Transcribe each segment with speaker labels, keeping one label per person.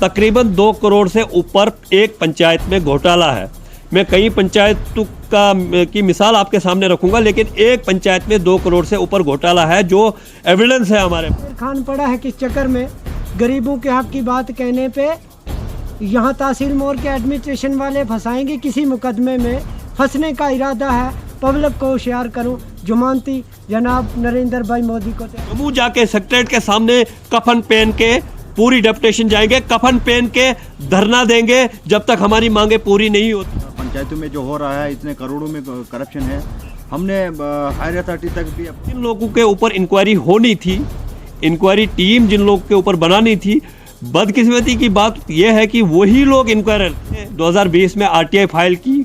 Speaker 1: तकरीबन 2 करोड़ से ऊपर एक पंचायत में घोटाला है। मैं कई पंचायतों की मिसाल आपके सामने रखूंगा, लेकिन एक पंचायत में 2 करोड़ से ऊपर घोटाला है, जो एविडेंस है हमारे।
Speaker 2: खान पड़ा है किस चक्कर में, गरीबों के हक की बात कहने पे यहाँ तहसील मोर के एडमिनिस्ट्रेशन वाले फंसाएंगे किसी मुकदमे में। फंसने का इरादा है, पब्लिक को होशियार करूं। जुमानती जनाब नरेंद्र भाई मोदी को
Speaker 1: जम्मू जाके सेक्रेटरीट के सामने कफन पहन के पूरी डेपुटेशन जाएंगे, कफन पहन के धरना देंगे जब तक हमारी मांगे पूरी नहीं होती।
Speaker 3: पंचायतों में जो हो रहा है, इतने करोड़ों में करप्शन है। हमने हायर अथॉरिटी तक भी
Speaker 1: जिन लोगों के ऊपर इंक्वायरी होनी थी, इंक्वायरी टीम जिन लोगों के ऊपर बनानी थी, बदकिस्मती की बात यह है कि वही लोग इंक्वायरर 2020 में आरटीआई फाइल की,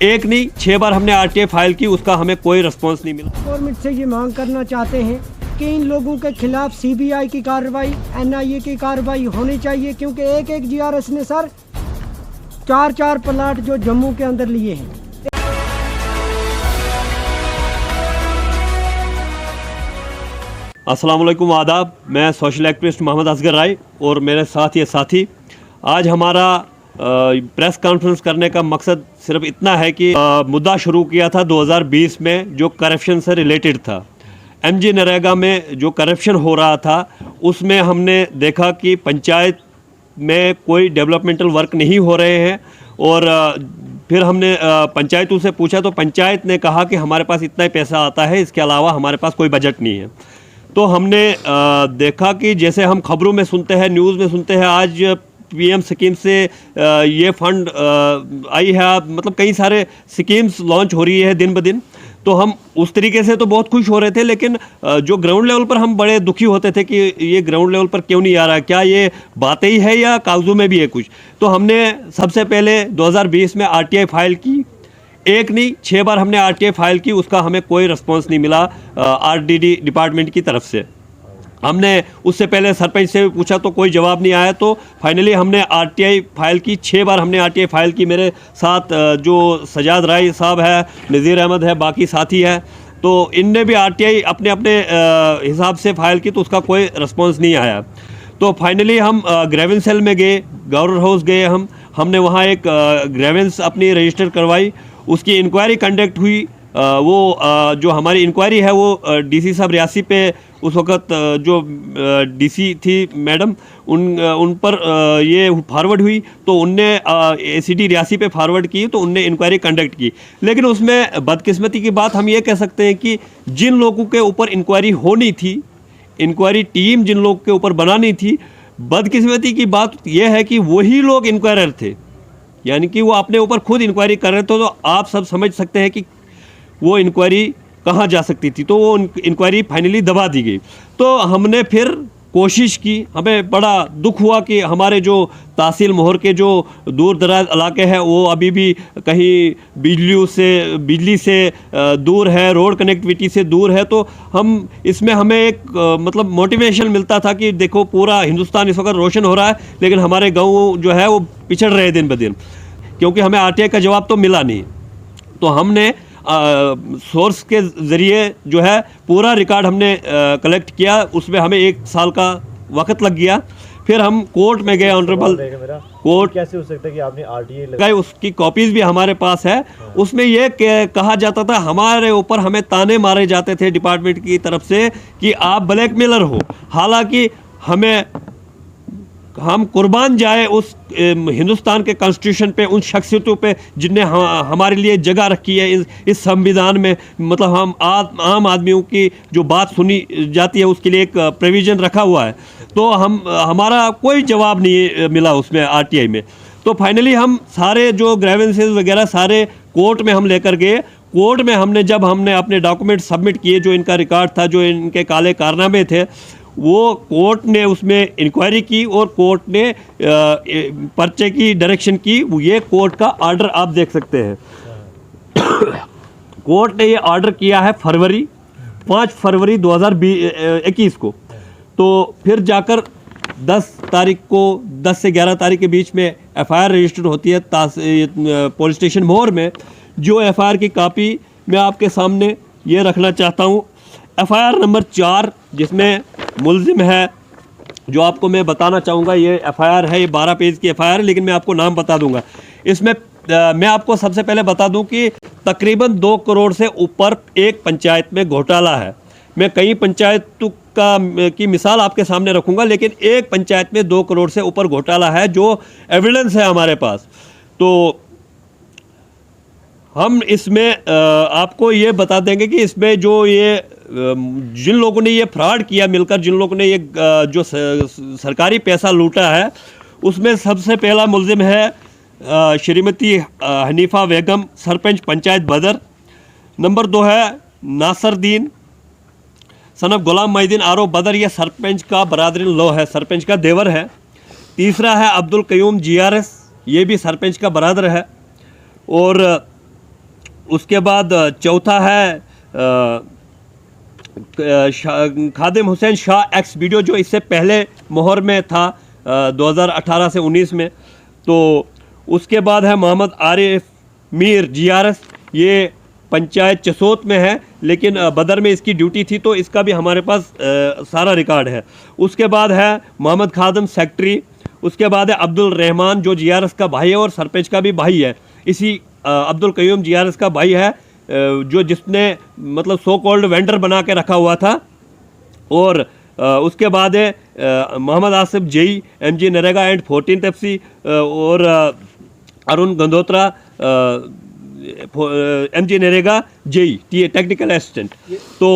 Speaker 1: एक नहीं 6 बार हमने आरटीआई फाइल की, उसका हमें कोई रिस्पॉन्स नहीं मिला।
Speaker 2: गवर्नमेंट से ये मांग करना चाहते हैं कि इन लोगों के खिलाफ सीबीआई की कार्रवाई, एनआईए की कार्रवाई होनी चाहिए, क्योंकि एक जीआरएस ने सर 4 प्लाट जो जम्मू के अंदर लिए हैं।
Speaker 1: अस्सलाम वालेकुम, आदाब। मैं सोशल एक्टिविस्ट मोहम्मद असगर राय और मेरे साथ ये साथी। आज हमारा प्रेस कॉन्फ्रेंस करने का मकसद सिर्फ इतना है कि मुद्दा शुरू किया था 2020 में जो करप्शन से रिलेटेड था। एमजी नरेगा में जो करप्शन हो रहा था, उसमें हमने देखा कि पंचायत में कोई डेवलपमेंटल वर्क नहीं हो रहे हैं, और फिर हमने पंचायतों से पूछा तो पंचायत ने कहा कि हमारे पास इतना ही पैसा आता है, इसके अलावा हमारे पास कोई बजट नहीं है। तो हमने देखा कि जैसे हम खबरों में सुनते हैं, न्यूज़ में सुनते हैं, आज पीएम स्कीम से ये फंड आई है, मतलब कई सारे स्कीम्स लॉन्च हो रही है दिन ब दिन। तो हम उस तरीके से तो बहुत खुश हो रहे थे, लेकिन जो ग्राउंड लेवल पर हम बड़े दुखी होते थे कि ये ग्राउंड लेवल पर क्यों नहीं आ रहा, क्या ये बातें ही है या कागजों में भी है कुछ। तो हमने सबसे पहले 2020 में आरटीआई फाइल की, एक नहीं 6 बार हमने आरटीआई फाइल की, उसका हमें कोई रिस्पॉन्स नहीं मिला आरडीडी डिपार्टमेंट की तरफ से। हमने उससे पहले सरपंच से भी पूछा तो कोई जवाब नहीं आया। तो फाइनली हमने आरटीआई फाइल की, 6 बार हमने आरटीआई फाइल की। मेरे साथ जो सजाद राय साहब है, नज़ीर अहमद है, बाकी साथी है, तो इनने भी आरटीआई अपने अपने हिसाब से फाइल की, तो उसका कोई रिस्पॉन्स नहीं आया। तो फाइनली हम ग्रेवेंस सेल में गए, गवर्नर हाउस गए, हमने वहाँ एक ग्रेवेंस अपनी रजिस्टर करवाई, उसकी इंक्वायरी कंडक्ट हुई। वो जो हमारी इंक्वायरी है वो डीसी साहब रियासी पे उस वक़्त जो डीसी थी मैडम, उन पर ये फॉरवर्ड हुई, तो उनने एसीडी रियासी पे फॉरवर्ड की, तो उनने इंक्वायरी कंडक्ट की। लेकिन उसमें बदकिस्मती की बात हम ये कह सकते हैं कि जिन लोगों के ऊपर इंक्वायरी होनी थी, इंक्वायरी टीम जिन लोगों के ऊपर बनानी थी, बदकिस्मती की बात यह है कि वही लोग इंक्वायरर थे, यानी कि वो अपने ऊपर खुद इंक्वायरी कर रहे थे। तो आप सब समझ सकते हैं कि वो इंक्वायरी कहाँ जा सकती थी। तो वो इंक्वायरी फाइनली दबा दी गई। तो हमने फिर कोशिश की, हमें बड़ा दुख हुआ कि हमारे जो तहसील मोहर के जो दूर दराज इलाके हैं, वो अभी भी कहीं बिजली से दूर है, रोड कनेक्टिविटी से दूर है। तो हम इसमें हमें एक मतलब मोटिवेशन मिलता था कि देखो पूरा हिंदुस्तान इस वक्त रोशन हो रहा है, लेकिन हमारे गाँव जो है वो पिछड़ रहे दिन ब दिन, क्योंकि हमें आरटीआई का जवाब तो मिला नहीं। तो हमने सोर्स के ज़रिए जो है पूरा रिकॉर्ड हमने कलेक्ट किया, उसमें हमें 1 साल का वक्त लग गया। फिर हम कोर्ट में गए, ऑनरेबल कोर्ट।
Speaker 4: कैसे हो सकता है कि आपने आरटीआई
Speaker 1: लगाई, उसकी कॉपीज़ भी हमारे पास है। उसमें ये कहा जाता था, हमारे ऊपर हमें ताने मारे जाते थे डिपार्टमेंट की तरफ से कि आप ब्लैकमेलर हो। हालांकि हम कुर्बान जाए उस हिंदुस्तान के कॉन्स्टिट्यूशन पे, उन शख्सियतों पे जिनने हमारे लिए जगह रखी है इस संविधान में। मतलब हम आम आदमियों की जो बात सुनी जाती है, उसके लिए एक प्रोविज़न रखा हुआ है। तो हमारा कोई जवाब नहीं मिला उसमें आरटीआई में। तो फाइनली हम सारे जो ग्रेवेंसेस वगैरह सारे कोर्ट में हम लेकर गए। कोर्ट में जब हमने अपने डॉक्यूमेंट सबमिट किए, जो इनका रिकॉर्ड था, जो इनके काले कारनामे थे, वो कोर्ट ने उसमें इंक्वायरी की और कोर्ट ने पर्चे की डायरेक्शन की। ये कोर्ट का ऑर्डर आप देख सकते हैं। कोर्ट ने ये ऑर्डर किया है 5 फरवरी 2021 को। तो फिर जाकर 10 तारीख को, 10 से 11 तारीख के बीच में एफआईआर रजिस्टर्ड होती है पुलिस स्टेशन मोर में। जो एफआईआर की कॉपी मैं आपके सामने ये रखना चाहता हूँ। एफआईआर नंबर 4, जिसमें मुल्जिम है जो आपको मैं बताना चाहूँगा, ये एफआईआर है, ये 12 पेज की एफआईआर है, लेकिन मैं आपको नाम बता दूंगा। इसमें मैं आपको सबसे पहले बता दूं कि तकरीबन 2 करोड़ से ऊपर एक पंचायत में घोटाला है। मैं कई पंचायतों की मिसाल आपके सामने रखूंगा, लेकिन एक पंचायत में 2 करोड़ से ऊपर घोटाला है, जो एविडेंस है हमारे पास। तो हम इसमें आपको ये बता देंगे कि इसमें जो ये जिन लोगों ने ये फ्रॉड किया मिलकर, जिन लोगों ने ये जो सरकारी पैसा लूटा है, उसमें सबसे पहला मुल्जिम है श्रीमती हनीफा बेगम, सरपंच पंचायत बदर। नंबर 2 है नासरदीन सनफ गुलाम मोहिद्दीन आरो बदर, ये सरपंच का बरादरीन लो है, सरपंच का देवर है। तीसरा है अब्दुल कयूम GRS, ये भी सरपंच का बरादर है। और उसके बाद चौथा है खादिम हुसैन शाह एक्स वीडियो, जो इससे पहले मोहर में था 2018 से 19 में। तो उसके बाद है मोहम्मद आरिफ मीर GRS, ये पंचायत चसोत में है, लेकिन बदर में इसकी ड्यूटी थी, तो इसका भी हमारे पास सारा रिकॉर्ड है। उसके बाद है मोहम्मद खादम सेक्रेटरी। उसके बाद है अब्दुल रहमान, जो GRS का भाई है और सरपंच का भी भाई है। इसी अब्दुल कयूम GRS का भाई है, जो जिसने मतलब सो कॉल्ड वेंडर बना के रखा हुआ था। और उसके बाद है Mohammad Asif JE MG NREGA and 14 FC, और Arun Gandhotra MG NREGA JE technical assistant. तो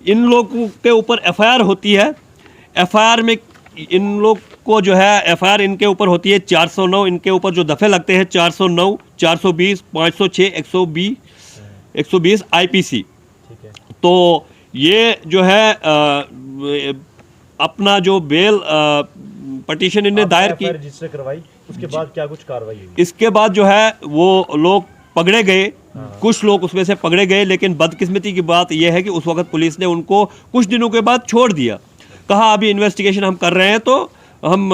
Speaker 1: इन लोगों के ऊपर FIR होती है। FIR में इन लोग को जो है FIR इनके ऊपर होती है 409, इनके ऊपर जो दफ़े लगते हैं 409, 420, 506, 120 IPC। तो ये जो है अपना जो बेल पटिशन इन्हें दायर की,
Speaker 4: रजिस्टर करवाई, उसके बाद क्या कुछ कार्रवाई हुई?
Speaker 1: इसके बाद जो है वो लोग पकड़े गए, कुछ लोग उसमें से पकड़े गए, लेकिन बदकिस्मती की बात यह है कि उस वक्त पुलिस ने उनको कुछ दिनों के बाद छोड़ दिया। कहा अभी इन्वेस्टिगेशन हम कर रहे हैं, तो हम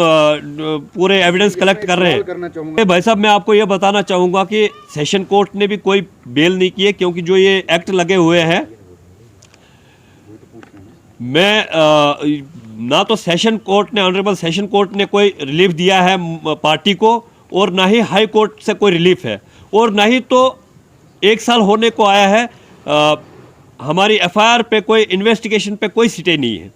Speaker 1: पूरे एविडेंस कलेक्ट कर रहे हैं। भाई साहब, मैं आपको ये बताना चाहूँगा कि सेशन कोर्ट ने भी कोई बेल नहीं की है, क्योंकि जो ये एक्ट लगे हुए हैं, मैं ना तो सेशन कोर्ट ने, ऑनरेबल सेशन कोर्ट ने कोई रिलीफ दिया है पार्टी को, और ना ही हाई कोर्ट से कोई रिलीफ है, और ना ही तो 1 साल होने को आया है हमारी FIR पे कोई इन्वेस्टिगेशन पे कोई स्टे नहीं है।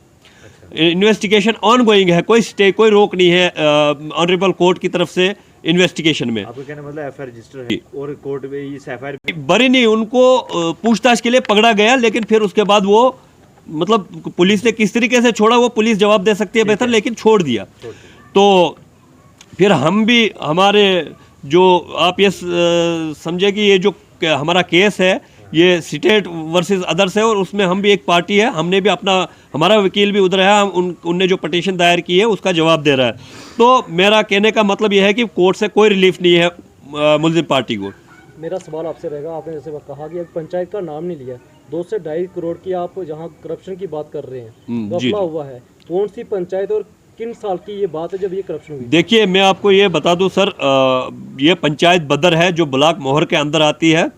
Speaker 1: इन्वेस्टिगेशन ऑन गोइंग है, कोई स्टे, कोई रोक नहीं है ऑनरेबल कोर्ट की तरफ से इन्वेस्टिगेशन में।
Speaker 4: आपको कहने मतलब FIR रजिस्टर है और कोर्ट में इस FIR
Speaker 1: बरी नहीं, उनको पूछताछ के लिए पकड़ा गया, लेकिन फिर उसके बाद वो मतलब पुलिस ने किस तरीके से छोड़ा वो पुलिस जवाब दे सकती है बेहतर, लेकिन छोड़ दिया। तो फिर हम भी, हमारे जो आप ये समझे कि ये जो हमारा केस है ये स्टेट वर्सेस अदर्स है, और उसमें हम भी एक पार्टी है, हमने भी अपना, हमारा वकील भी उधर है, उनने जो पटिशन दायर की है उसका जवाब दे रहा है। तो मेरा कहने का मतलब यह है कि कोर्ट से कोई रिलीफ नहीं है मुल्जिम पार्टी को।
Speaker 5: मेरा सवाल आपसे रहेगा, आपने जैसे कहा कि पंचायत का नाम नहीं लिया, 2 से 2.5 करोड़ की आप जहाँ करप्शन की बात कर रहे हैं, घपला हुआ है, कौन सी पंचायत और किन साल की ये बात है जब ये करप्शन हुई? देखिए,
Speaker 1: मैं आपको ये बता दूं सर, ये पंचायत बदर है जो ब्लॉक मोहर के अंदर आती है।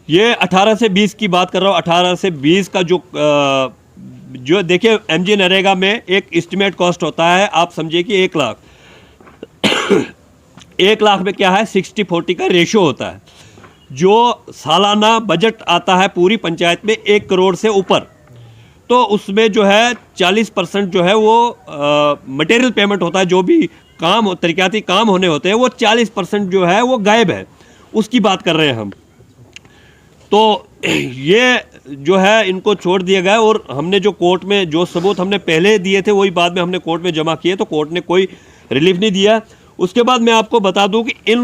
Speaker 1: ये 18 से 20 की बात कर रहा हूँ। 18 से 20 का जो देखिए MG नरेगा में एक एस्टिमेट कॉस्ट होता है, आप समझिए कि 1 लाख 1 लाख में क्या है 60-40 का रेशो होता है। जो सालाना बजट आता है पूरी पंचायत में 1 करोड़ से ऊपर, तो उसमें जो है 40% जो है वो मटेरियल पेमेंट होता है, जो भी काम तरक्याती काम होने होते हैं वो 40% जो है वो गायब है, उसकी बात कर रहे हैं हम। तो ये जो है इनको छोड़ दिया गया, और हमने जो कोर्ट में जो सबूत हमने पहले दिए थे वही बाद में हमने कोर्ट में जमा किए, तो कोर्ट ने कोई रिलीफ नहीं दिया। उसके बाद मैं आपको बता दूं कि इन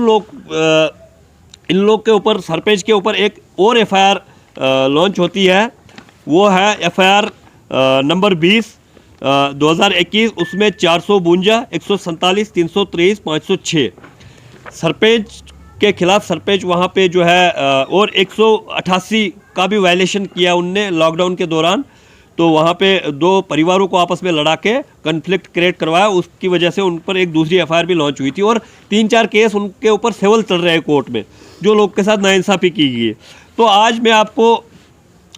Speaker 1: लोग के ऊपर, सरपंच के ऊपर एक और FIR लॉन्च होती है, वो है FIR नंबर 20 2021, उसमें 452, 147, 323, 506 सरपंच के खिलाफ, सरपंच वहाँ पे जो है, और 188 का भी वायलेशन किया उनने लॉकडाउन के दौरान। तो वहाँ पे 2 परिवारों को आपस में लड़ा के कन्फ्लिक्ट क्रिएट करवाया, उसकी वजह से उन पर एक दूसरी FIR भी लॉन्च हुई थी, और 3-4 केस उनके ऊपर सिविल चल रहे हैं कोर्ट में, जो लोग के साथ नाइंसाफ़ी की गई है। तो आज मैं आपको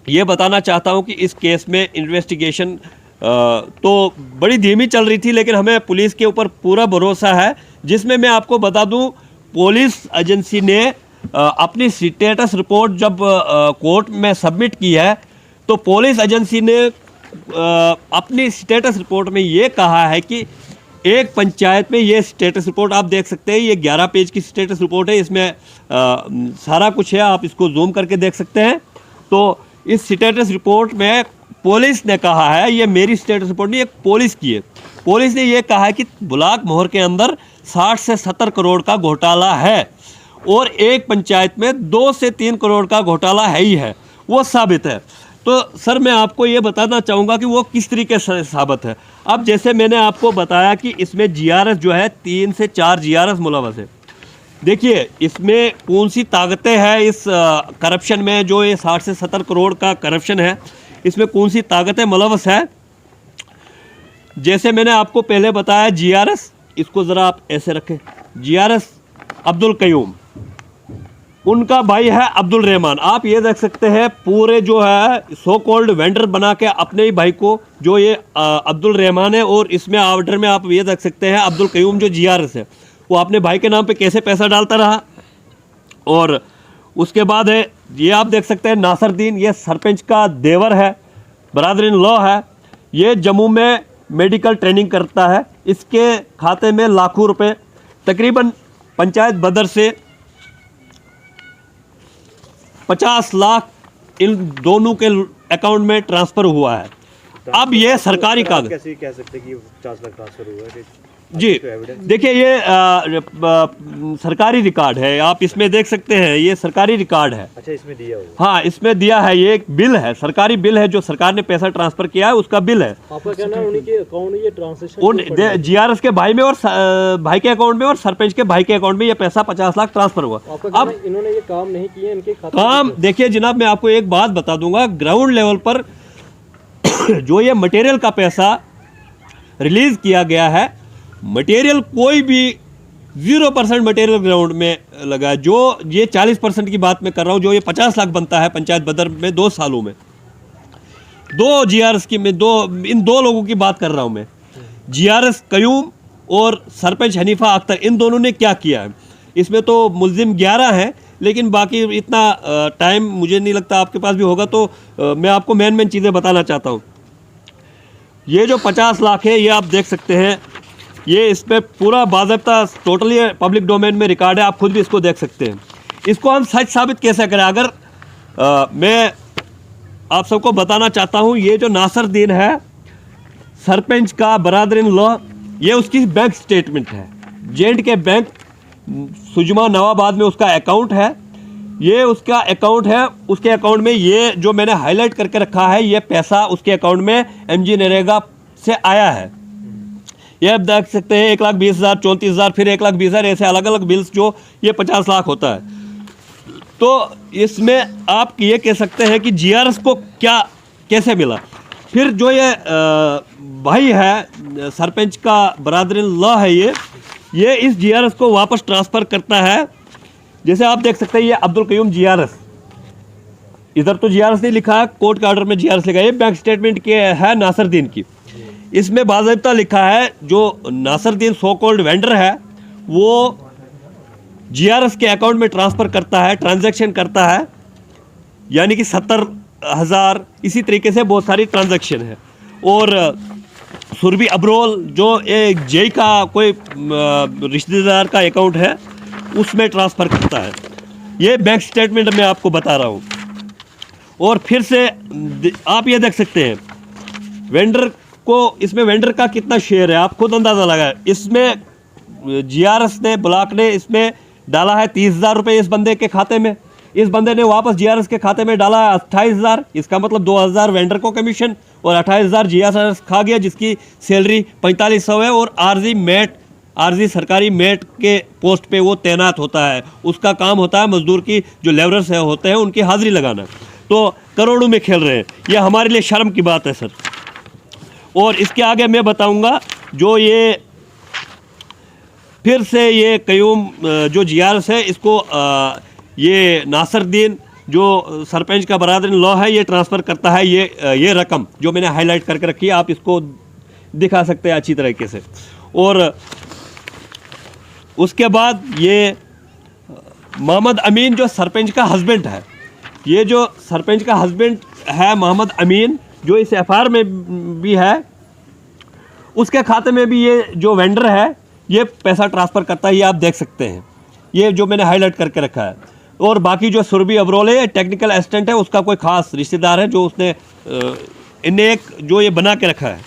Speaker 1: ये बताना चाहता हूँ कि इस केस में इन्वेस्टिगेशन तो बड़ी धीमी चल रही थी, लेकिन हमें पुलिस के ऊपर पूरा भरोसा है, जिसमें मैं आपको बता दूं पुलिस एजेंसी ने अपनी स्टेटस रिपोर्ट जब कोर्ट में सबमिट की है, तो पुलिस एजेंसी ने अपनी स्टेटस रिपोर्ट में ये कहा है कि एक पंचायत में, ये स्टेटस रिपोर्ट आप देख सकते हैं, ये 11 पेज की स्टेटस रिपोर्ट है, इसमें सारा कुछ है, आप इसको जूम करके देख सकते हैं। तो इस स्टेटस रिपोर्ट में पुलिस ने कहा है, ये मेरी स्टेटस रिपोर्ट नहीं, एक पुलिस की है, पुलिस ने ये कहा है कि बुलाक मोहर के अंदर 60 से 70 करोड़ का घोटाला है और एक पंचायत में 2 से 3 करोड़ का घोटाला है ही है, वो साबित है। तो सर मैं आपको ये बताना चाहूँगा कि वो किस तरीके से साबित है। अब जैसे मैंने आपको बताया कि इसमें GRS जो है 3 से 4 GRS मुलवस है। देखिए इसमें कौन सी ताकतें हैं इस करप्शन में, जो ये 60 से 70 करोड़ का करप्शन है, इसमें कौन सी ताकतें मुलवस है। जैसे मैंने आपको पहले बताया GRS, इसको ज़रा आप ऐसे रखें, GRS अब्दुल कयूम, उनका भाई है अब्दुल रहमान। आप ये देख सकते हैं पूरे जो है सो कॉल्ड वेंडर बना के अपने ही भाई को, जो ये अब्दुल रहमान है, और इसमें ऑर्डर में आप ये देख सकते हैं अब्दुल कयूम जो GRS है, वो अपने भाई के नाम पे कैसे पैसा डालता रहा। और उसके बाद है ये आप देख सकते हैं नासरदीन, ये सरपंच का देवर है, ब्रदर इन लॉ है, ये जम्मू में मेडिकल ट्रेनिंग करता है, इसके खाते में लाखों रुपए तकरीबन पंचायत बदर से 50 लाख इन दोनों के अकाउंट में ट्रांसफ़र हुआ है। अब ये सरकारी कागज
Speaker 4: कैसे कह सकते कि 50 लाख ट्रांसफर हुआ है?
Speaker 1: जी देखिए ये सरकारी रिकॉर्ड है, आप इसमें देख सकते हैं, ये सरकारी रिकॉर्ड है।
Speaker 4: अच्छा इसमें दिया हुआ?
Speaker 1: हाँ इसमें दिया है, ये एक बिल है, सरकारी बिल है, जो सरकार ने पैसा ट्रांसफर किया है उसका बिल है।
Speaker 5: आपका कहना है उन्हीं के अकाउंट में ये ट्रांसैक्शन
Speaker 1: उन GRS के भाई में और भाई के अकाउंट में और सरपंच के भाई के अकाउंट में ये पैसा 50 लाख ट्रांसफर हुआ।
Speaker 5: अब इन्होंने ये काम नहीं किए, इनके खाते
Speaker 1: काम देखिए जनाब, मैं आपको एक बात बता दूंगा, ग्राउंड लेवल पर जो ये मटेरियल का पैसा रिलीज किया गया है, मटेरियल कोई भी 0% मटेरियल ग्राउंड में लगा है। जो ये 40% की बात मैं कर रहा हूँ, जो ये 50 लाख बनता है पंचायत बदर में 2 सालों में, 2 GRS की मैं इन 2 लोगों की बात कर रहा हूँ मैं, GRS कयूम और सरपंच हनीफा अख्तर, इन दोनों ने क्या किया है। इसमें तो मुलजिम 11 हैं, लेकिन बाकी इतना टाइम मुझे नहीं लगता आपके पास भी होगा, तो मैं आपको मेन चीज़ें बताना चाहता हूँ। ये जो 50 लाख है, ये आप देख सकते हैं, ये इस पर पूरा बाज़ाब्ता टोटली पब्लिक डोमेन में रिकॉर्ड है, आप खुद भी इसको देख सकते हैं। इसको हम सच साबित कैसे करें? अगर मैं आप सबको बताना चाहता हूँ, ये जो नासरदीन है सरपंच का ब्रदर इन लॉ, ये उसकी बैंक स्टेटमेंट है, J&K बैंक सुजमा नवाबाद में उसका अकाउंट है, ये उसका अकाउंट है। उसके अकाउंट में ये जो मैंने हाईलाइट करके रखा है, ये पैसा उसके अकाउंट में MG नरेगा से आया है। ये आप देख सकते हैं 1,20,000, 34,000, फिर 1,20,000, ऐसे अलग अलग बिल्स, जो ये 50 लाख होता है। तो इसमें आप ये कह सकते हैं कि GRS को क्या कैसे मिला। फिर जो ये भाई है सरपंच का ब्रदर इन लॉ है, ये इस GRS को वापस ट्रांसफ़र करता है। जैसे आप देख सकते हैं ये अब्दुल कयूम GRS, इधर तो GRS नहीं लिखा है, कोर्ट के ऑर्डर में GRS लिखा है, ये बैंक स्टेटमेंट के है नासरदीन की। इसमें बाज़ाब्ता लिखा है जो नासरदीन सो कॉल्ड वेंडर है, वो GRS के अकाउंट में ट्रांसफ़र करता है, ट्रांजैक्शन करता है, यानी कि 70,000, इसी तरीके से बहुत सारी ट्रांजैक्शन है। और सुरभि अब्रोल जो एक जेई का कोई रिश्तेदार का अकाउंट है, उसमें ट्रांसफ़र करता है। ये बैंक स्टेटमेंट मैं आपको बता रहा हूँ। और फिर से आप ये देख सकते हैं वेंडर को, इसमें वेंडर का कितना शेयर है आप खुद अंदाज़ा लगाएं। इसमें GRS ने, ब्लॉक ने इसमें डाला है 30,000 रुपये इस बंदे के खाते में, इस बंदे ने वापस GRS के खाते में डाला है 28,000। इसका मतलब 2,000 वेंडर को कमीशन और 28,000 GRS खा गया, जिसकी सैलरी 4,500 है। और आरजी सरकारी मेट के पोस्ट पे वो तैनात होता है, उसका काम होता है मजदूर की, जो लेबरर्स होते हैं उनकी हाजिरी लगाना। तो करोड़ों में खेल रहे हैं, ये हमारे लिए शर्म की बात है सर। और इसके आगे मैं बताऊंगा, जो ये फिर से ये कयूम जो GRS है, इसको ये नासरदीन जो सरपंच का बरादर लॉ है ये ट्रांसफ़र करता है ये रकम जो मैंने हाईलाइट करके रखी है, आप इसको दिखा सकते हैं अच्छी तरीके से। और उसके बाद ये मोहम्मद अमीन जो सरपंच का हस्बैंड है, ये जो सरपंच का हस्बैंड है मोहम्मद अमीन जो इस एफआईआर में भी है, उसके खाते में भी ये जो वेंडर है ये पैसा ट्रांसफ़र करता है, ये आप देख सकते हैं, ये जो मैंने हाईलाइट करके रखा है। और बाकी जो सुरभि अब्रोल है टेक्निकल असिस्टेंट है, उसका कोई ख़ास रिश्तेदार है जो उसने इन्हें एक जो ये बना के रखा है।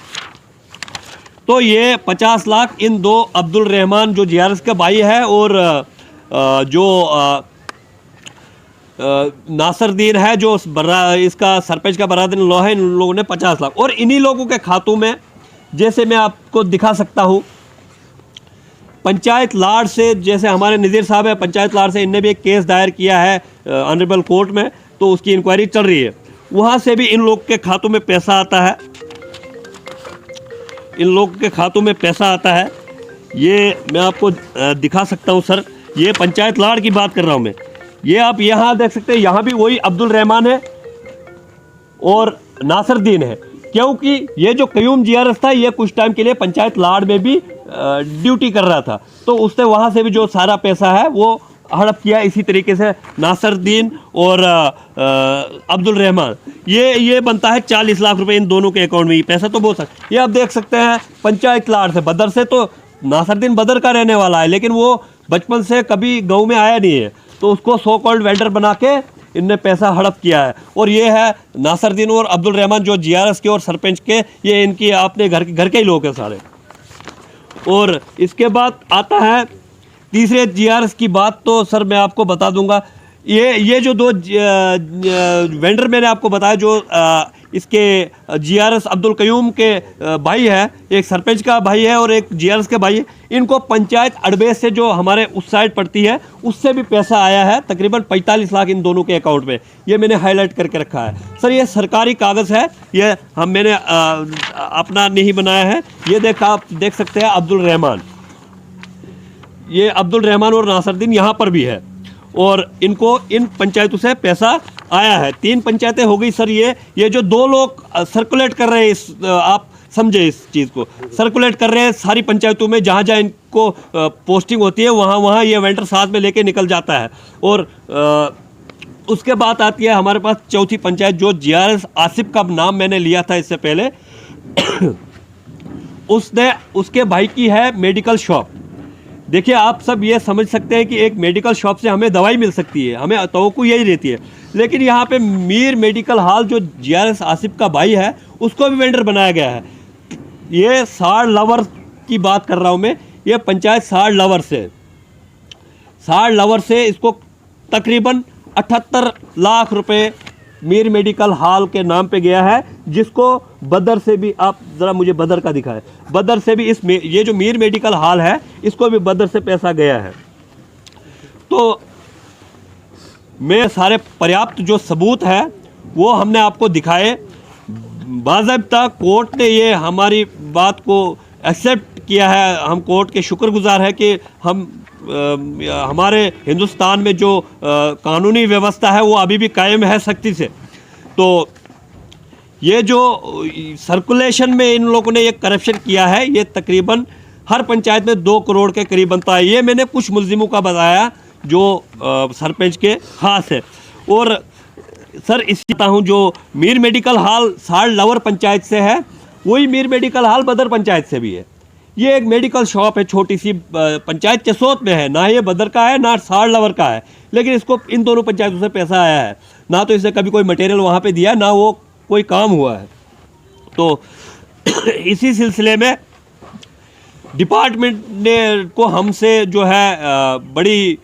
Speaker 1: तो ये 50 लाख इन दो अब्दुल रहमान जो जीआरएस का भाई है और जो नासरदीन है जो इसका सरपंच का बरादर लॉ है, इन लोगों ने 50 लाख और इन्हीं लोगों के खातों में, जैसे मैं आपको दिखा सकता हूँ, पंचायत लाड से, जैसे हमारे नज़ीर साहब है पंचायत लाड से, इनने भी एक केस दायर किया है ऑनरेबल कोर्ट में, तो उसकी इंक्वायरी चल रही है। वहाँ से भी इन लोग के खातों में पैसा आता है, इन लोग के खातों में पैसा आता है। ये मैं आपको दिखा सकता हूँ सर, ये पंचायत लाड की बात कर रहा हूँ मैं। ये आप यहाँ देख सकते हैं, यहाँ भी वही अब्दुल रहमान है और नासरदीन है, क्योंकि ये जो कयूम जीआरएस था ये कुछ टाइम के लिए पंचायत लाड में भी ड्यूटी कर रहा था, तो उसने वहाँ से भी जो सारा पैसा है वो हड़प किया। इसी तरीके से नासरदीन और अब्दुल रहमान, ये बनता है 40 लाख रुपए इन दोनों के अकाउंट में। ये पैसा तो बहुत ये आप देख सकते हैं पंचायत लाड से, बदर से। तो नासरदीन बदर का रहने वाला है, लेकिन वो बचपन से कभी गाँव में आया नहीं है, तो उसको सो कॉल्ड वेंडर बना के इनने पैसा हड़प किया है। और ये है नासरदीन और अब्दुल रहमान जो जीआरएस के और सरपंच के, ये इनकी अपने घर के ही लोग हैं सारे। और इसके बाद आता है तीसरे जीआरएस की बात, तो सर मैं आपको बता दूंगा, ये जो दो वेंडर मैंने आपको बताया, जो इसके जीआरएस अब्दुल कयूम के भाई है, एक सरपंच का भाई है और एक जीआरएस के भाई है, इनको पंचायत अड़बेस से जो हमारे उस साइड पड़ती है उससे भी पैसा आया है, तकरीबन 45 लाख इन दोनों के अकाउंट में। ये मैंने हाईलाइट करके रखा है सर, ये सरकारी कागज़ है, ये मैंने अपना नहीं बनाया है। ये आप देख सकते हैं अब्दुल रहमान, ये अब्दुल रहमान और नासरदीन यहाँ पर भी है, और इनको इन पंचायतों से पैसा आया है। 3 पंचायतें हो गई सर। ये जो 2 लोग सर्कुलेट कर रहे हैं, आप समझे इस चीज़ को, सर्कुलेट कर रहे हैं सारी पंचायतों में, जहाँ जहाँ इनको पोस्टिंग होती है वहाँ ये वेंडर साथ में लेके निकल जाता है। और उसके बाद आती है हमारे पास चौथी पंचायत, जो जीआरएस आसिफ का नाम मैंने लिया था इससे पहले उसके भाई की है मेडिकल शॉप। देखिए आप सब ये समझ सकते हैं कि एक मेडिकल शॉप से हमें दवाई मिल सकती है, हमें तवक्को यही रहती है, लेकिन यहाँ पे मीर मेडिकल हॉल जो जीआरएस आसिफ का भाई है उसको भी वेंडर बनाया गया है। ये साड़ लवर की बात कर रहा हूँ मैं, ये पंचायत साड़ लवर से इसको तकरीबन 78 लाख रुपए मीर मेडिकल हॉल के नाम पे गया है, जिसको बदर से भी, आप ज़रा मुझे बदर का दिखाएं, बदर से भी ये जो मीर मेडिकल हॉल है इसको भी बदर से पैसा गया है। तो मैं सारे पर्याप्त जो सबूत है वो हमने आपको दिखाए। बाज़ाब्ता कोर्ट ने ये हमारी बात को एक्सेप्ट किया है, हम कोर्ट के शुक्रगुजार हैं कि हमारे हिंदुस्तान में जो कानूनी व्यवस्था है वो अभी भी कायम है सख्ती से। तो ये जो सर्कुलेशन में इन लोगों ने ये करप्शन किया है, ये तकरीबन हर पंचायत में 2 करोड़ के करीब बनता है। ये मैंने कुछ मुलजिमों का बताया जो सरपंच के खास है। और सर इसता हूँ जो मीर मेडिकल हॉल साड़ लवर पंचायत से है, वही मीर मेडिकल हॉल बदर पंचायत से भी है। ये एक मेडिकल शॉप है, छोटी सी पंचायत चसोत में है, ना ये बदर का है ना साड़ लवर का है, लेकिन इसको इन दोनों पंचायतों से पैसा आया है। ना तो इसने कभी कोई मटेरियल वहाँ पे दिया, ना वो कोई काम हुआ है। तो इसी सिलसिले में डिपार्टमेंट ने को हमसे जो है बड़ी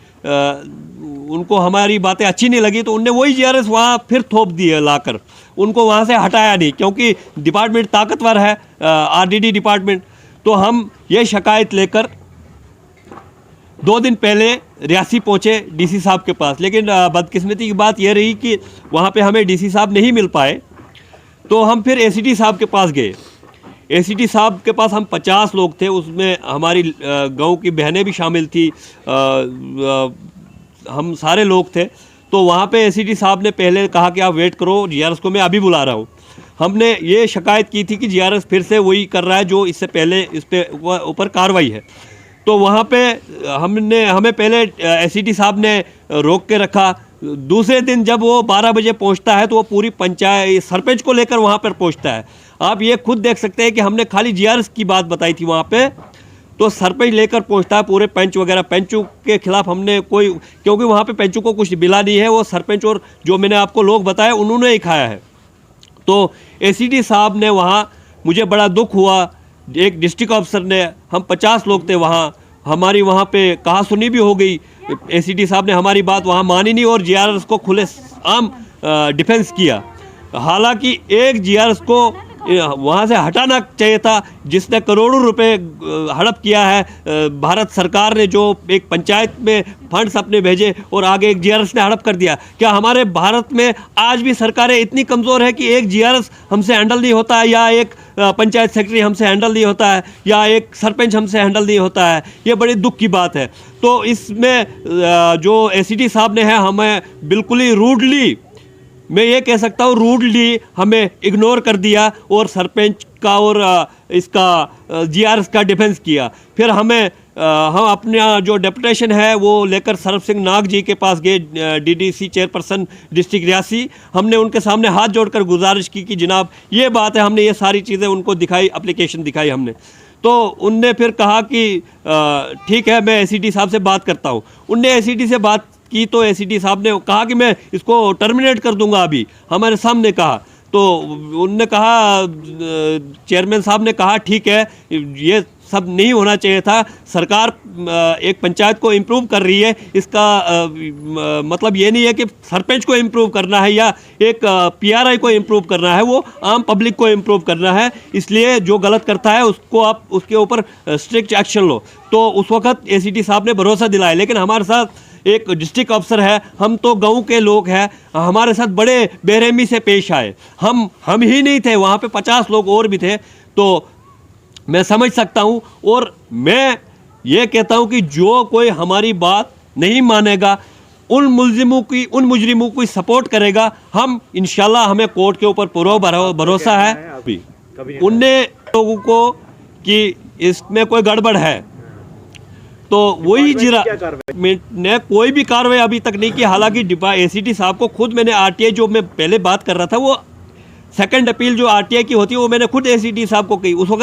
Speaker 1: उनको हमारी बातें अच्छी नहीं लगी, तो उनने वही जीआरएस वहाँ फिर थोप दिए लाकर, उनको वहाँ से हटाया नहीं, क्योंकि डिपार्टमेंट ताकतवर है, आरडीडी डिपार्टमेंट। तो हम ये शिकायत लेकर 2 दिन पहले रियासी पहुँचे डीसी साहब के पास, लेकिन बदकिस्मती की बात यह रही कि वहाँ पे हमें डीसी साहब नहीं मिल पाए। तो हम फिर एसीटी साहब के पास गए। एसीटी साहब के पास हम 50 लोग थे, उसमें हमारी गांव की बहनें भी शामिल थी, हम सारे लोग थे। तो वहाँ पे एसीडी साहब ने पहले कहा कि आप वेट करो, जीआरएस को मैं अभी बुला रहा हूँ। हमने ये शिकायत की थी कि जीआरएस फिर से वही कर रहा है जो इससे पहले इस पे ऊपर कार्रवाई है। तो वहाँ पे हमें पहले एसीडी साहब ने रोक के रखा। दूसरे दिन जब वो 12 बजे पहुँचता है तो वो पूरी पंचायत सरपंच को लेकर वहाँ पर पहुँचता है। आप ये खुद देख सकते हैं कि हमने खाली जीआरएस की बात बताई थी वहाँ पे, तो सरपंच लेकर पहुँचता है पूरे पंच वगैरह। पंचों के खिलाफ हमने कोई, क्योंकि वहाँ पे पंचों को कुछ मिला नहीं है, वो सरपंच और जो मैंने आपको लोग बताए उन्होंने ही खाया है। तो एसीडी साहब ने वहाँ, मुझे बड़ा दुख हुआ, एक डिस्ट्रिक्ट ऑफिसर ने, हम 50 लोग थे वहाँ, हमारी वहाँ पे कहा सुनी भी हो गई। एसीडी साहब ने हमारी बात वहाँ मानी नहीं और जीआरएस को खुले आम डिफेंस किया। हालांकि एक जीआरएस को वहाँ से हटाना चाहिए था जिसने करोड़ों रुपए हड़प किया है। भारत सरकार ने जो एक पंचायत में फंड्स अपने भेजे और आगे एक जीआरएस ने हड़प कर दिया। क्या हमारे भारत में आज भी सरकारें इतनी कमज़ोर है कि एक जीआरएस हमसे हैंडल नहीं होता है, या एक पंचायत सेक्रेटरी हमसे हैंडल नहीं होता है, या एक सरपंच हमसे हैंडल नहीं होता है? ये बड़ी दुख की बात है। तो इसमें जो एसीडी साहब ने है हमें बिल्कुल ही रूडली, मैं ये कह सकता हूँ रूडली हमें इग्नोर कर दिया और सरपंच का और इसका जीआरएस का डिफेंस किया। फिर हम अपना जो डेपुटेशन है वो लेकर सरफ सिंह नाग जी के पास गए, डीडीसी चेयरपर्सन डिस्ट्रिक्ट रियासी। हमने उनके सामने हाथ जोड़कर गुजारिश की कि जनाब ये बात है, हमने ये सारी चीज़ें उनको दिखाई, एप्लीकेशन दिखाई हमने। तो उनने फिर कहा कि ठीक है मैं एसीडी साहब से बात करता हूँ। उनने एसीडी से बात की तो एसीडी साहब ने कहा कि मैं इसको टर्मिनेट कर दूंगा, अभी हमारे सामने कहा। तो उनने कहा, चेयरमैन साहब ने कहा ठीक है, ये सब नहीं होना चाहिए था। सरकार एक पंचायत को इम्प्रूव कर रही है, इसका मतलब ये नहीं है कि सरपंच को इम्प्रूव करना है या एक पीआरआई को इम्प्रूव करना है, वो आम पब्लिक को इम्प्रूव करना है। इसलिए जो गलत करता है उसको आप उसके ऊपर स्ट्रिक्ट एक्शन लो। तो उस वक्त एसीडी साहब ने भरोसा दिलाया। लेकिन हमारे साथ एक डिस्ट्रिक्ट अफसर है, हम तो गांव के लोग हैं, हमारे साथ बड़े बेरहमी से पेश आए। हम ही नहीं थे, वहाँ पे 50 लोग और भी थे। तो मैं समझ सकता हूँ और मैं ये कहता हूँ कि जो कोई हमारी बात नहीं मानेगा, उन मुजरिमों की सपोर्ट करेगा, हम इंशाल्लाह, हमें कोर्ट के ऊपर पूरा भरोसा है। उनने लोगों को कि इसमें कोई गड़बड़ है तो वही जीरा ने कोई भी कार्रवाई अभी तक नहीं की। हालांकि एसीडी साहब को खुद मैंने आरटीआई, जो मैं पहले बात कर रहा था, वो सेकंड अपील जो आरटीआई की होती है वो मैंने खुद एसीडी साहब को की। उस वक्त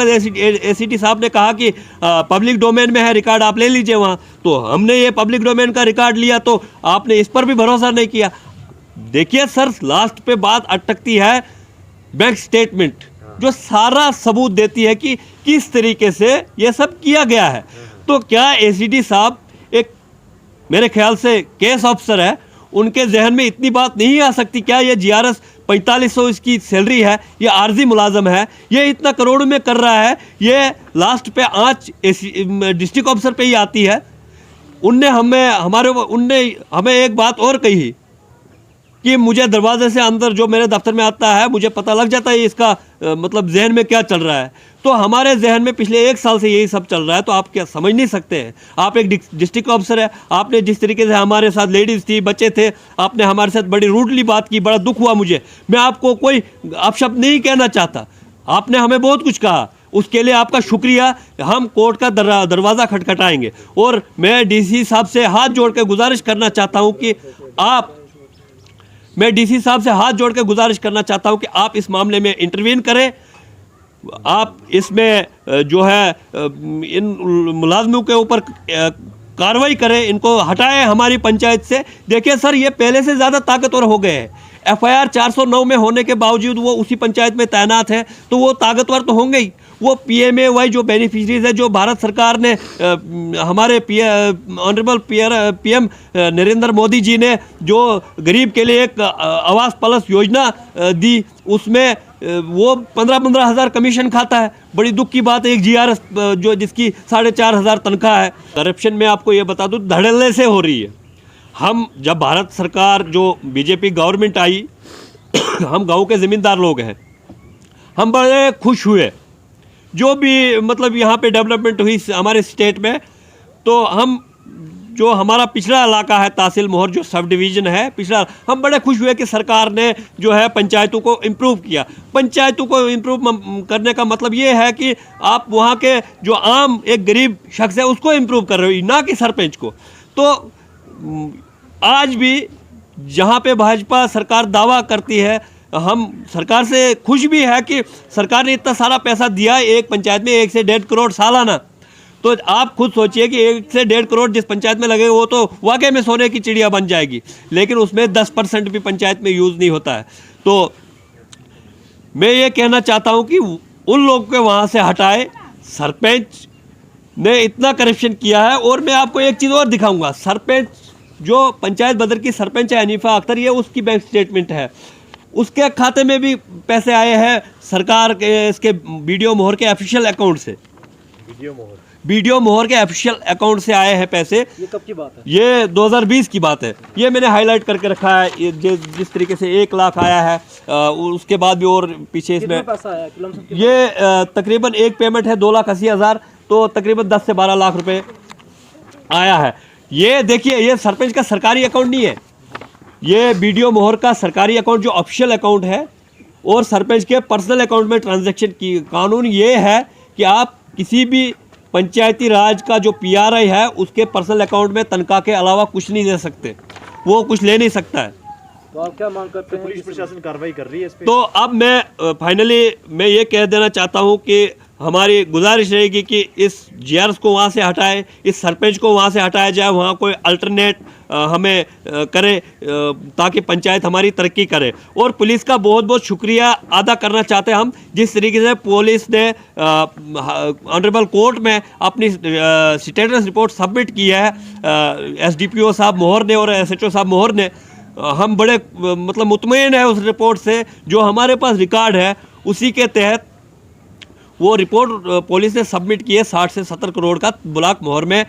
Speaker 1: एसीडी साहब ने कहा कि पब्लिक डोमेन में है रिकॉर्ड, आप ले लीजिए वहाँ। तो हमने ये पब्लिक डोमेन का रिकॉर्ड लिया, तो आपने इस पर भी भरोसा नहीं किया। देखिए सर, लास्ट पे बात अटकती है बैंक स्टेटमेंट, जो सारा सबूत देती है कि किस तरीके से ये सब किया गया है। तो क्या एसीडी साहब एक, मेरे ख्याल से केस ऑफिसर है, उनके जहन में इतनी बात नहीं आ सकती? क्या ये जीआरएस 4500 इसकी सैलरी है, ये आर्जी मुलाजम है, ये इतना करोड़ों में कर रहा है, ये लास्ट पे आँच डिस्ट्रिक्ट ऑफिसर पे ही आती है। उनने हमें एक बात और कही कि मुझे दरवाजे से अंदर जो मेरे दफ्तर में आता है, मुझे पता लग जाता है इसका मतलब जहन में क्या चल रहा है। तो हमारे जहन में पिछले 1 साल से यही सब चल रहा है। तो आप क्या समझ नहीं सकते हैं? आप एक डिस्ट्रिक्ट ऑफिसर है, आपने जिस तरीके से हमारे साथ लेडीज़ थी, बच्चे थे, आपने हमारे साथ बड़ी रूडली बात की, बड़ा दुख हुआ मुझे। मैं आपको कोई अपशब्द नहीं कहना चाहता, आपने हमें बहुत कुछ कहा, उसके लिए आपका शुक्रिया। हम कोर्ट का दरवाज़ा खटखटाएंगे और मैं डीसी साहब से हाथ जोड़ के गुजारिश करना चाहता हूँ कि मैं डीसी साहब से हाथ जोड़ के गुजारिश करना चाहता हूं कि आप इस मामले में इंटरवीन करें। आप इसमें जो है इन मुलाजमों के ऊपर कार्रवाई करें, इनको हटाएं हमारी पंचायत से। देखिए सर, ये पहले से ज़्यादा ताकतवर हो गए हैं। एफआईआर 409 में होने के बावजूद वो उसी पंचायत में तैनात है, तो वो ताकतवर तो होंगे ही। वो पीएमएवाई जो बेनिफिशरीज है, जो भारत सरकार ने हमारे ऑनरेबल पीएम नरेंद्र मोदी जी ने जो गरीब के लिए एक आवास प्लस योजना दी, उसमें वो 15-15 हज़ार कमीशन खाता है। बड़ी दुख की बात है, एक जीआरएस जो जिसकी 4,500 तनख्वाह है। करप्शन में आपको ये बता दूँ, धड़ल्ले से हो रही है। हम जब भारत सरकार जो बीजेपी गवर्नमेंट आई, हम गांव के ज़मींदार लोग हैं, हम बड़े खुश हुए जो भी मतलब यहाँ पे डेवलपमेंट हुई हमारे स्टेट में। तो हम जो हमारा पिछड़ा इलाका है तहसील मोहर जो सब डिवीज़न है पिछड़ा, हम बड़े खुश हुए कि सरकार ने जो है पंचायतों को इम्प्रूव किया। पंचायतों को इम्प्रूव करने का मतलब ये है कि आप वहाँ के जो आम एक गरीब शख्स है उसको इम्प्रूव कर रहे हो, ना कि सरपंच को। तो आज भी जहाँ पे भाजपा सरकार दावा करती है, हम सरकार से खुश भी है कि सरकार ने इतना सारा पैसा दिया एक पंचायत में 1 से 1.5 करोड़ सालाना। तो आप खुद सोचिए कि 1 से 1.5 करोड़ जिस पंचायत में लगेगा वो तो वाकई में सोने की चिड़िया बन जाएगी, लेकिन उसमें 10% भी पंचायत में यूज़ नहीं होता है। तो मैं ये कहना चाहता हूँ कि उन लोगों को वहाँ से हटाए। सरपंच ने इतना करप्शन किया है। और मैं आपको एक चीज़ और दिखाऊंगा, सरपंच जो पंचायत बदर की सरपंच है हनीफा अख्तर, ये उसकी बैंक स्टेटमेंट है, उसके खाते में भी पैसे आए हैं सरकार के इसके वीडियो मोहर के ऑफिशियल अकाउंट से। वीडियो मोहर के ऑफिशियल अकाउंट से आए हैं पैसे।
Speaker 5: ये कब की बात है?
Speaker 1: ये 2020 की बात है। ये मैंने हाईलाइट करके रखा है। ये जिस तरीके से 1 लाख आया है, उसके बाद भी और पीछे इसमें
Speaker 5: पैसा आया?
Speaker 1: ये तकरीबन एक पेमेंट है 2,80,000, तो तकरीबन 10 से 12 लाख रुपए आया है। ये देखिए, ये सरपंच का सरकारी अकाउंट नहीं है, ये वीडियो मोहर का सरकारी अकाउंट जो ऑफिशियल अकाउंट है। और सरपंच के पर्सनल अकाउंट में ट्रांजैक्शन की कानून ये है कि आप किसी भी पंचायती राज का जो PRI है उसके पर्सनल अकाउंट में तनख्वाह के अलावा कुछ नहीं दे सकते, वो कुछ ले नहीं सकता है।
Speaker 5: तो आप क्या मांग करते हैं?
Speaker 4: पुलिस प्रशासन कार्रवाई कर रही है इस पे?
Speaker 1: तो अब मैं फाइनली मैं ये कह देना चाहता हूँ कि हमारी गुजारिश रहेगी कि इस GRs को वहाँ से हटाए, इस सरपंच को वहाँ से हटाया जाए, वहाँ कोई अल्टरनेट हमें करे ताकि पंचायत हमारी तरक्की करे। और पुलिस का बहुत बहुत शुक्रिया अदा करना चाहते हैं हम, जिस तरीके से पुलिस ने ऑनरेबल कोर्ट में अपनी स्टेटस रिपोर्ट सबमिट की है, SDPO साहब मोहर ने और SHO साहब मोहर ने। हम बड़े मतलब मुतमईन है उस रिपोर्ट से, जो हमारे पास रिकॉर्ड है उसी के तहत वो रिपोर्ट पुलिस ने सबमिट की है। 60 से 70 करोड़ का ब्लॉक मोहर में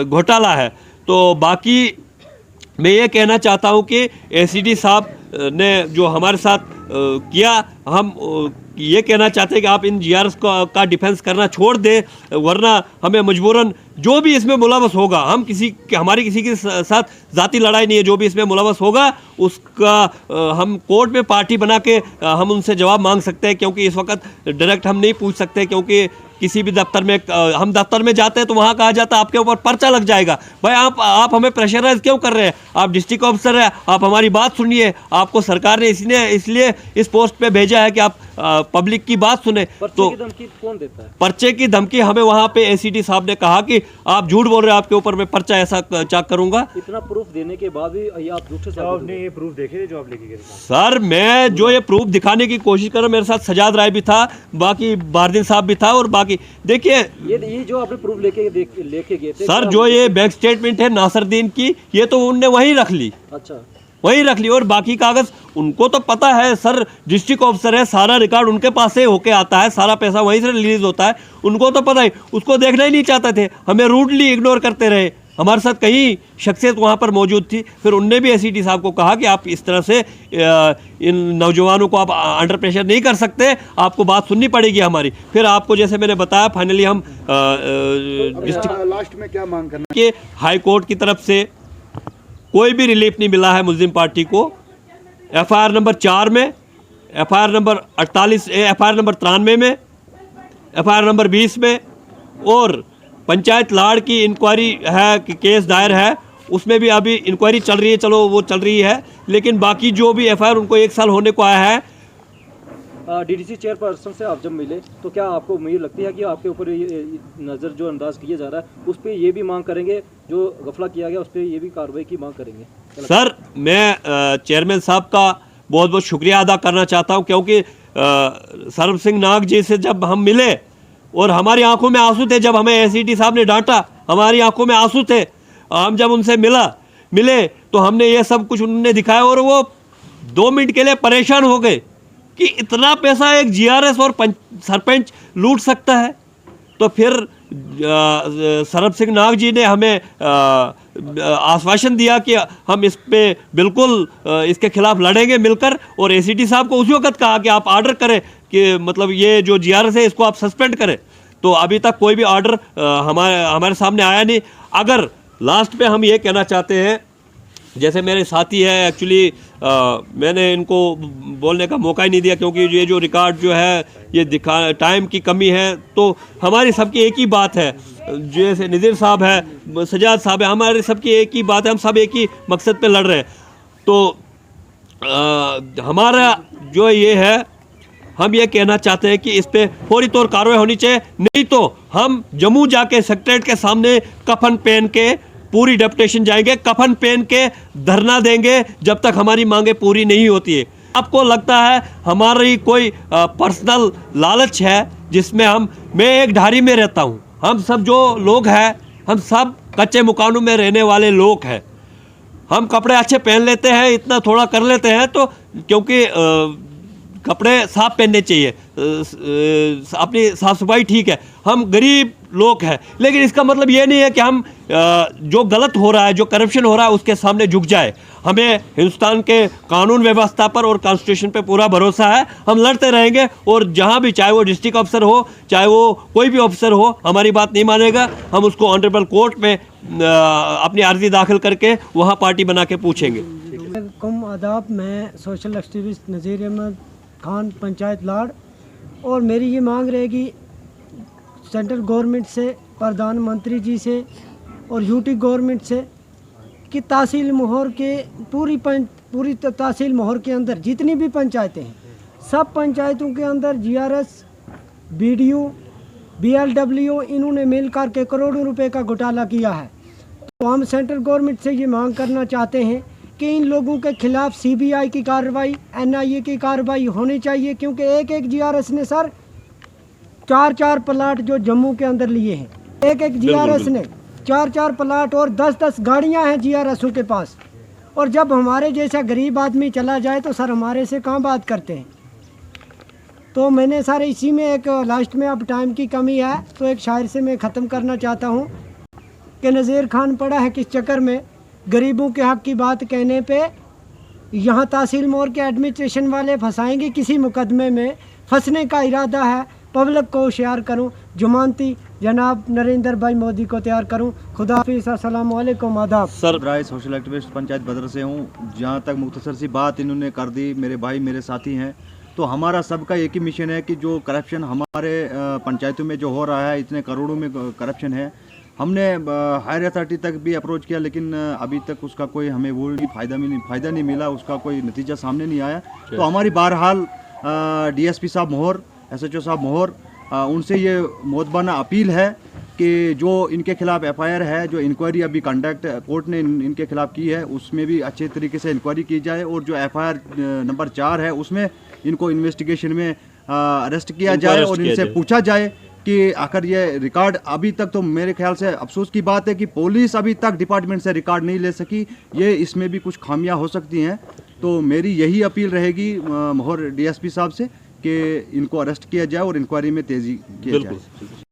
Speaker 1: घोटाला है। तो बाकी मैं ये कहना चाहता हूँ कि ACD साहब ने जो हमारे साथ किया, हम ये कहना चाहते हैं कि आप इन GRs का डिफेंस करना छोड़ दें, वरना हमें मजबूरन जो भी इसमें मुलवस होगा, हमारी किसी के साथ ज़ाती लड़ाई नहीं है, जो भी इसमें मुलवस होगा उसका हम कोर्ट में पार्टी बना के हम उनसे जवाब मांग सकते हैं। क्योंकि इस वक्त डायरेक्ट हम नहीं पूछ सकते, क्योंकि किसी भी दफ्तर में हम दफ्तर में जाते हैं तो वहाँ कहा जाता है आपके ऊपर पर्चा लग जाएगा। भाई आप हमें प्रेशराइज क्यों कर रहे हैं? आप डिस्ट्रिक्ट ऑफिसर हैं, आप हमारी बात सुनिए। आपको सरकार ने इसलिए इस पोस्ट पे भेजा है कि आप पब्लिक की बात सुने। तो
Speaker 5: पर्चे की धमकी कौन देता है?
Speaker 1: पर्चे की धमकी हमें वहाँ पे ACD साहब ने कहा कि आप झूठ बोल रहे हैं, आपके ऊपर मैं पर्चा ऐसा चाक करूंगा।
Speaker 5: इतना प्रूफ देने के बाद भी आप झूठे साबित हो गए।
Speaker 4: ये प्रूफ देखे जो आप लेके गए थे?
Speaker 1: सर, मैं जो ये प्रूफ दिखाने की कोशिश कर रहा हूं, मेरे साथ सजाद राय भी था, बाकी बारदीन साहब भी था, और बाकी देखिए
Speaker 5: ये जो आपने प्रूफ लेके गए थे
Speaker 1: सर, जो ये बैंक स्टेटमेंट है नासरदीन की, ये तो उनने वहीं रख ली।
Speaker 5: अच्छा,
Speaker 1: वहीं रख ली। और बाकी कागज उनको तो पता है सर, डिस्ट्रिक्ट ऑफिसर है, सारा रिकॉर्ड उनके पास से होके आता है, सारा पैसा वहीं से रिलीज होता है, उनको तो पता ही। उसको देखना ही नहीं चाहते थे, हमें रूडली इग्नोर करते रहे। हमारे साथ कई शख्सियत वहाँ पर मौजूद थी। फिर उनने भी ACD साहब को कहा कि आप इस तरह से इन नौजवानों को आप अंडर प्रेशर नहीं कर सकते, आपको बात सुननी पड़ेगी हमारी। फिर आपको जैसे मैंने बताया, फाइनली हम डिस्ट्रिक्ट
Speaker 3: लास्ट में क्या मांग करना
Speaker 1: के हाई कोर्ट की तरफ से कोई भी रिलीफ नहीं मिला है मुस्लिम पार्टी को। FIR नंबर 4 में, FIR नंबर 48, FIR नंबर 93 में, FIR नंबर 20 में, और पंचायत लाड़ की इंक्वायरी है कि केस दायर है, उसमें भी अभी इंक्वायरी चल रही है। चलो वो चल रही है, लेकिन बाकी जो भी FIR उनको 1 साल होने को आया है।
Speaker 5: DDC चेयरपर्सन से आप जब मिले तो क्या आपको उम्मीद लगती है कि आपके ऊपर ये नज़र जो अंदाज किया जा रहा है उस पर ये भी मांग करेंगे, जो गफला किया गया उस पर ये भी कार्रवाई की मांग करेंगे?
Speaker 1: सर, मैं चेयरमैन साहब का बहुत बहुत शुक्रिया अदा करना चाहता हूं, क्योंकि सर्व सिंह नाग जी से जब हम मिले और हमारी आंखों में आंसू थे, जब हमें ACD साहब ने डांटा, हमारी आंखों में आंसू थे। हम जब उनसे मिले तो हमने ये सब कुछ उन्होंने दिखाया, और वो 2 मिनट के लिए परेशान हो गए कि इतना पैसा एक GRS और सरपंच लूट सकता है। तो फिर सरब सिंह नाग जी ने हमें आश्वासन दिया कि हम इस पे बिल्कुल इसके खिलाफ लड़ेंगे मिलकर, और ACD साहब को उसी वक्त कहा कि आप आर्डर करें कि मतलब ये जो GRS है इसको आप सस्पेंड करें। तो अभी तक कोई भी ऑर्डर हमारे सामने आया नहीं। अगर लास्ट पे हम ये कहना चाहते हैं, जैसे मेरे साथी है, एक्चुअली मैंने इनको बोलने का मौका ही नहीं दिया क्योंकि ये जो रिकॉर्ड जो है ये दिखा टाइम की कमी है। तो हमारी सबकी एक ही बात है, जैसे नज़ीर साहब है, सजाद साहब है, हमारे सबकी एक ही बात है, हम सब एक ही मकसद पे लड़ रहे हैं। तो हमारा जो ये है, हम ये कहना चाहते हैं कि इस पे फौरी तौर कार्रवाई होनी चाहिए, नहीं तो हम जम्मू जाके सेक्रेटरीट के सामने कफन पहन के पूरी डेपुटेशन जाएंगे, कफन पहन के धरना देंगे जब तक हमारी मांगे पूरी नहीं होती है। आपको लगता है हमारी कोई पर्सनल लालच है जिसमें मैं एक ढारी में रहता हूँ, हम सब जो लोग हैं हम सब कच्चे मकानों में रहने वाले लोग हैं। हम कपड़े अच्छे पहन लेते हैं, इतना थोड़ा कर लेते हैं, तो क्योंकि कपड़े साफ पहनने चाहिए, अपनी साफ सफाई ठीक है, हम गरीब लोग हैं, लेकिन इसका मतलब ये नहीं है कि हम जो गलत हो रहा है, जो करप्शन हो रहा है उसके सामने झुक जाए। हमें हिंदुस्तान के कानून व्यवस्था पर और कॉन्स्टिट्यूशन पे पूरा भरोसा है, हम लड़ते रहेंगे। और जहां भी, चाहे वो डिस्ट्रिक्ट ऑफिसर हो, चाहे वो कोई भी ऑफिसर हो, हमारी बात नहीं मानेगा, हम उसको ऑनरेबल कोर्ट में अपनी अर्जी दाखिल करके वहाँ पार्टी बना के पूछेंगे।
Speaker 2: आदाब, मैं सोशल एक्टिविस्ट नज़ीर अहमद खान, पंचायत लाड़, और मेरी ये मांग रहेगी सेंट्रल गवर्नमेंट से, प्रधानमंत्री जी से और यूटी गवर्नमेंट से कि तहसील मोहर के पूरी तहसील मोहर के अंदर जितनी भी पंचायतें हैं, सब पंचायतों के अंदर जीआरएस, बीडीओ, बीएलडब्ल्यू इन्होंने मिलकर के करोड़ों रुपए का घोटाला किया है। तो हम सेंट्रल गवर्नमेंट से ये मांग करना चाहते हैं कि इन लोगों के खिलाफ सीबीआई की कार्रवाई, एनआईए की कार्रवाई होनी चाहिए, क्योंकि एक जीआरएस ने सर 4 प्लाट जो जम्मू के अंदर लिए हैं, एक जीआरएस ने 4 प्लाट और 10 गाड़ियां हैं जीआरएसओ के पास। और जब हमारे जैसा गरीब आदमी चला जाए तो सर हमारे से कहाँ बात करते हैं। तो मैंने सर इसी में एक लास्ट में, अब टाइम की कमी है तो एक शायर से मैं ख़त्म करना चाहता हूँ कि नज़ीर खान पड़ा है किस चक्कर में, गरीबों के हक़ की बात कहने पे यहाँ तहसील मोड़ के एडमिनिस्ट्रेशन वाले फंसाएंगे किसी मुकदमे में, फंसने का इरादा है। पब्लिक को होशियार करूँ, जुमानती जनाब नरेंद्र भाई मोदी को तैयार करूँ। खुदा हाफिज़, अस्सलाम वालेकुम, आदाब।
Speaker 3: सर राय सोशल एक्टिविस्ट पंचायत बदर से हूँ। जहाँ तक मुख्तसर सी बात इन्होंने कर दी, मेरे भाई मेरे साथी हैं, तो हमारा सबका एक ही मिशन है कि जो करप्शन हमारे पंचायतों में जो हो रहा है, इतने करोड़ों में करप्शन है, हमने हायर अथॉरिटी तक भी अप्रोच किया, लेकिन अभी तक उसका कोई हमें वो भी फ़ायदा नहीं मिला, उसका कोई नतीजा सामने नहीं आया। तो हमारी बहरहाल डीएसपी साहब मोहर, एसएचओ साहब मोहर, उनसे ये मोतबाना अपील है कि जो इनके खिलाफ एफआईआर है, जो इंक्वायरी अभी कंडक्ट कोर्ट ने इनके खिलाफ की है, उसमें भी अच्छे तरीके से इंक्वायरी की जाए, और जो एफआईआर नंबर 4 है उसमें इनको इन्वेस्टिगेशन में अरेस्ट किया जाए और इनसे पूछा जाए कि आखिर ये रिकॉर्ड, अभी तक तो मेरे ख्याल से अफसोस की बात है कि पुलिस अभी तक डिपार्टमेंट से रिकॉर्ड नहीं ले सकी, ये इसमें भी कुछ खामियां हो सकती हैं। तो मेरी यही अपील रहेगी मोहर डीएसपी साहब से कि इनको अरेस्ट किया जाए और इंक्वायरी में तेज़ी की जाए।